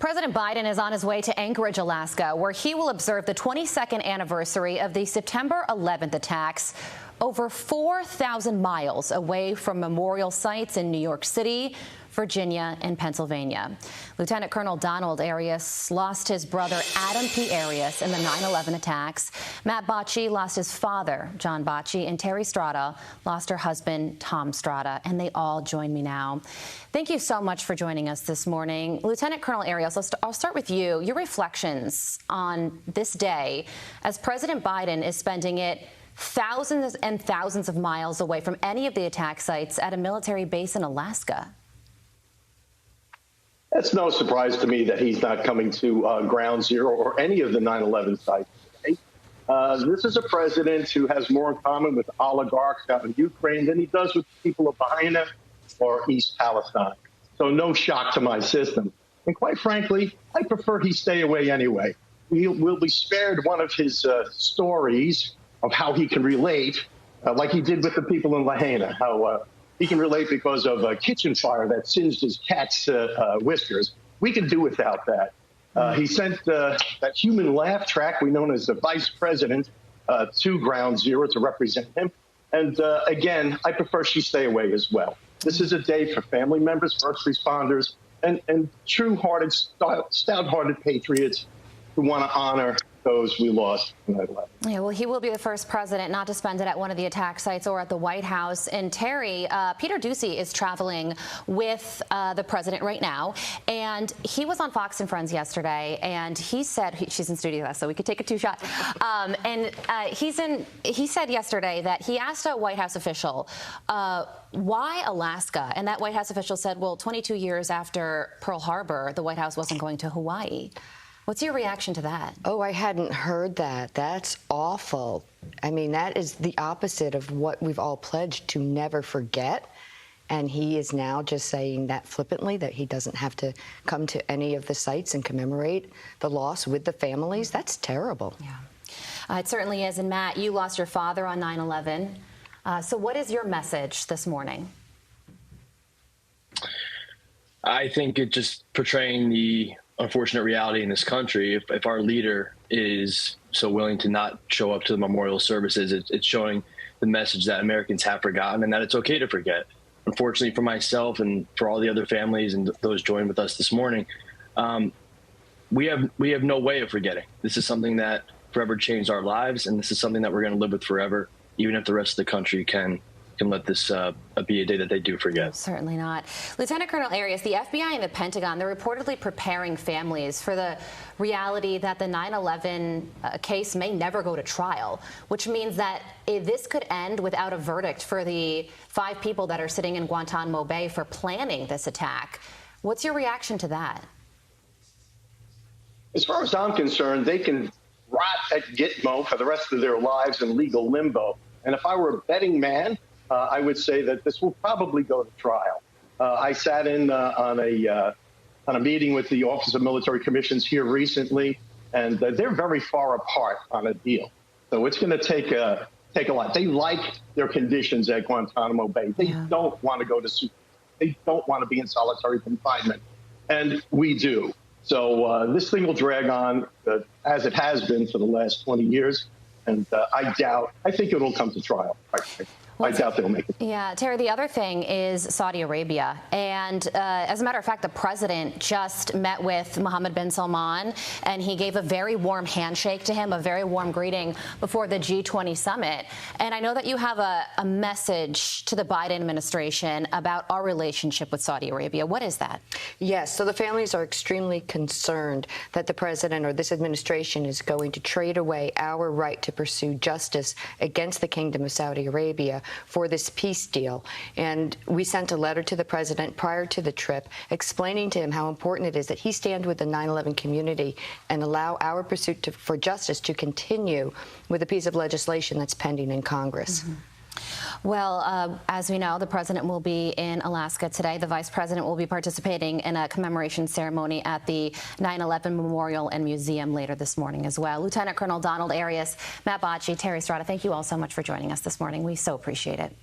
President Biden is on his way to Anchorage, Alaska, where he will observe the 22nd anniversary of the September 11th attacks, over 4,000 miles away from memorial sites in New York City, Virginia, and Pennsylvania. Lieutenant Colonel Donald Arias lost his brother Adam P. Arias in the 9/11 attacks. Matt Bocci lost his father, John Bocci, and Terry Strada lost her husband, Tom Strada, and they all join me now. Thank you so much for joining us this morning. Lieutenant Colonel Arias, I'll start with you. Your reflections on this day as President Biden is spending it thousands and thousands of miles away from any of the attack sites at a military base in Alaska. It's no surprise to me that he's not coming to Ground Zero or any of the 9/11 sites today. This is a president who has more in common with oligarchs out in Ukraine than he does with people of Lahaina or East Palestine. So no shock to my system. And quite frankly, I prefer he stay away anyway. We'll be spared one of his stories of how he can relate, like he did with the people in Lahaina, how he can relate because of a kitchen fire that singed his cat's whiskers. We can do without that. He sent that human laugh track we know as the Vice President to Ground Zero to represent him. And again, I prefer she stay away as well. This is a day for family members, first responders, and true-hearted, stout-hearted patriots who want to honor those we lost in 9/11. Yeah, well, he will be the first president not to spend it at one of the attack sites or at the White House. And Terry, Peter Doocy is traveling with the president right now, and he was on Fox and Friends yesterday, and he said she's in studio with us, so we could take a two-shot. He said yesterday that he asked a White House official why Alaska, and that White House official said, well, 22 years after Pearl Harbor, the White House wasn't going to Hawaii. What's your reaction to that? Oh, I hadn't heard that. That's awful. I mean, that is the opposite of what we've all pledged to never forget. And he is now just saying that flippantly, that he doesn't have to come to any of the sites and commemorate the loss with the families. That's terrible. Yeah, it certainly is. And Matt, you lost your father on 9/11. So what is your message this morning? I think it's just portraying the unfortunate reality in this country. If our leader is so willing to not show up to the memorial services, it's showing the message that Americans have forgotten and that it's okay to forget. Unfortunately for myself and for all the other families and those joined with us this morning, we have no way of forgetting. This is something that forever changed our lives, and this is something that we're going to live with forever, even if the rest of the country can let this be a day that they do forget. Certainly not. Lieutenant Colonel Arias, the FBI and the Pentagon, they're reportedly preparing families for the reality that the 9/11 case may never go to trial, which means that this could end without a verdict for the 5 people that are sitting in Guantanamo Bay for planning this attack. What's your reaction to that? As far as I'm concerned, they can rot at Gitmo for the rest of their lives in legal limbo. And if I were a betting man, I would say that this will probably go to trial. I sat in on a meeting with the Office of Military Commissions here recently, and they're very far apart on a deal. So it's going to take a lot. They like their conditions at Guantanamo Bay. They don't want to go to suit. They don't want to be in solitary confinement, and we do. So this thing will drag on as it has been for the last 20 years, and I think it will come to trial. I doubt they'll make it. Yeah, Terry, the other thing is Saudi Arabia. And as a matter of fact, the president just met with Mohammed bin Salman, and he gave a very warm handshake to him, a very warm greeting before the G20 summit. And I know that you have a message to the Biden administration about our relationship with Saudi Arabia. What is that? Yes, so the families are extremely concerned that the president or this administration is going to trade away our right to pursue justice against the Kingdom of Saudi Arabia for this peace deal. And we sent a letter to the president prior to the trip explaining to him how important it is that he stand with the 9/11 community and allow our pursuit for justice to continue with a piece of legislation that's pending in Congress. Well, as we know, the president will be in Alaska today. The vice president will be participating in a commemoration ceremony at the 9/11 Memorial and Museum later this morning as well. Lieutenant Colonel Donald Arias, Matt Bocci, Terry Strada, thank you all so much for joining us this morning. We so appreciate it.